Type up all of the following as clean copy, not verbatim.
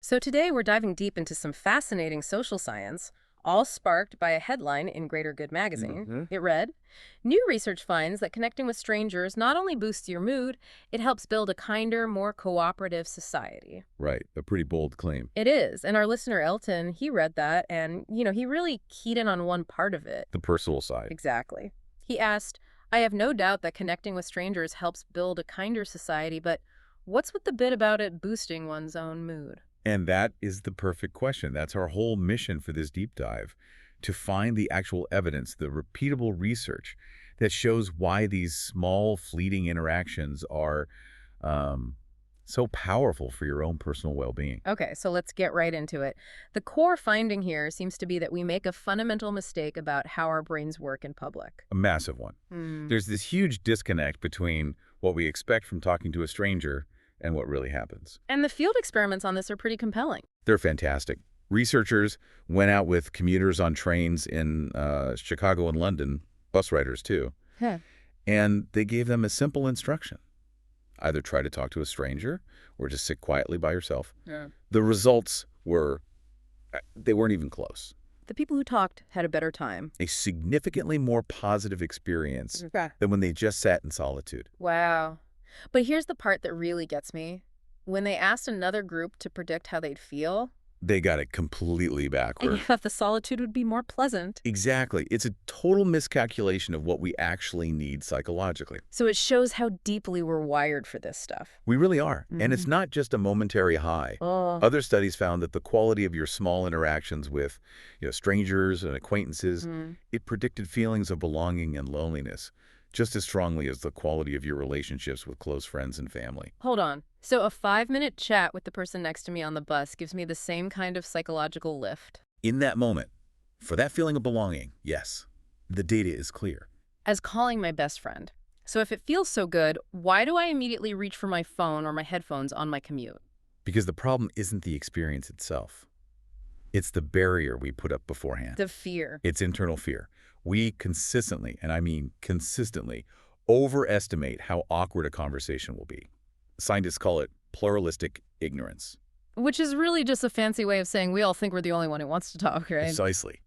So today we're diving deep into some fascinating social science, all sparked by a headline in Greater Good magazine. hmm It read, "New research finds that connecting with strangers not only boosts your mood, it helps build a kinder, more cooperative society." Right. A pretty bold claim. It is, and our listener Elton, he read that and, he really keyed in on one part of it. The personal side. Exactly. He asked, "I have no doubt that connecting with strangers helps build a kinder society, but what's with the bit about it boosting one's own mood?" And that is the perfect question. That's our whole mission for this deep dive, to find the actual evidence, the repeatable research that shows why these small, fleeting interactions are um, so powerful for your own personal well-being. Okay, so let's get right into it. The core finding here seems to be that we make a fundamental mistake about how our brains work in public. A massive one. Hmm. There's this huge disconnect between what we expect from talking to a stranger and what really happens. And the field experiments on this are pretty compelling. They're fantastic. Researchers went out with commuters on trains in Chicago and London, bus riders too, Huh. and they gave them a simple instruction. Either try to talk to a stranger or just sit quietly by yourself. Yeah. The results were, they weren't even close. The people who talked had a better time. A significantly more positive experience Okay. than when they just sat in solitude. Wow. But here's the part that really gets me. When they asked another group to predict how they'd feel, They got it completely and backward. you thought the solitude would be more pleasant. Exactly. It's a total miscalculation of what we actually need psychologically. So it shows how deeply we're wired for this stuff. We really are. And it's not just a momentary high. Oh. Other studies found that the quality of your small interactions with strangers and acquaintances, it predicted feelings of belonging and loneliness just as strongly as the quality of your relationships with close friends and family. Hold on. So a 5-minute chat with the person next to me on the bus gives me the same kind of psychological lift In that moment, for that feeling of belonging, yes, the data is clear. as calling my best friend. So if it feels so good, why do I immediately reach for my phone or my headphones on my commute? Because the problem isn't the experience itself. It's the barrier we put up beforehand. The fear. It's internal fear. We consistently, and I mean consistently, overestimate how awkward a conversation will be. Scientists call it pluralistic ignorance. Which is really just a fancy way of saying we all think we're the only one who wants to talk, right? Precisely.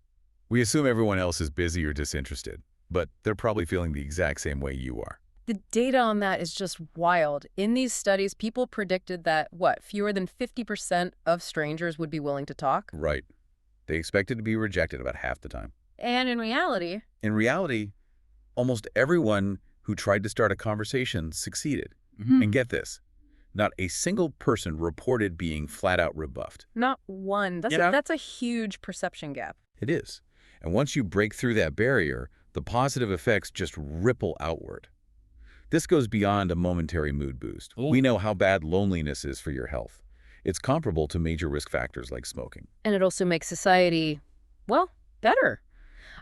We assume everyone else is busy or disinterested, but they're probably feeling the exact same way you are. The data on that is just wild. In these studies, people predicted that, fewer than 50% of strangers would be willing to talk? Right. They expected to be rejected about half the time. And in reality, In reality, almost everyone who tried to start a conversation succeeded. And get this, not a single person reported being flat out rebuffed. not one. Yeah. That's a huge perception gap. It is. And once you break through that barrier, the positive effects just ripple outward. This goes beyond a momentary mood boost. We know how bad loneliness is for your health. It's comparable to major risk factors like smoking. And it also makes society, better.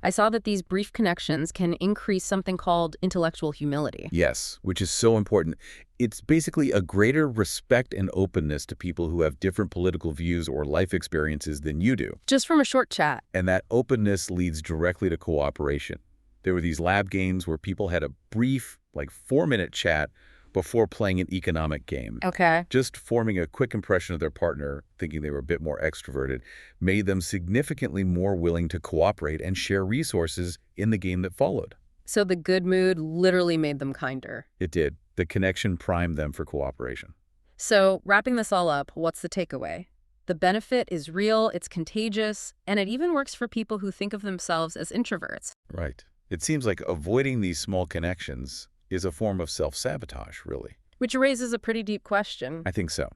I saw that these brief connections can increase something called intellectual humility. Yes, which is so important. It's basically a greater respect and openness to people who have different political views or life experiences than you do. Just from a short chat. And that openness leads directly to cooperation. There were these lab games where people had a brief, 4-minute chat before playing an economic game. Okay. Just forming a quick impression of their partner, thinking they were a bit more extroverted, made them significantly more willing to cooperate and share resources in the game that followed. So the good mood literally made them kinder. It did. The connection primed them for cooperation. So wrapping this all up, what's the takeaway? The benefit is real, it's contagious, and it even works for people who think of themselves as introverts. Right. It seems like avoiding these small connections is a form of self-sabotage, really. Which raises a pretty deep question. I think so.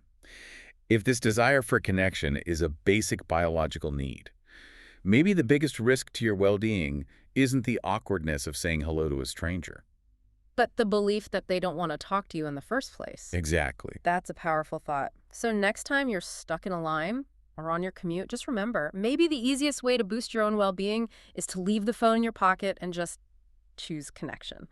If this desire for connection is a basic biological need, maybe the biggest risk to your well-being isn't the awkwardness of saying hello to a stranger. But the belief that they don't want to talk to you in the first place. Exactly. That's a powerful thought. So next time you're stuck in a line or on your commute, just remember, maybe the easiest way to boost your own well-being is to leave the phone in your pocket and just choose connection.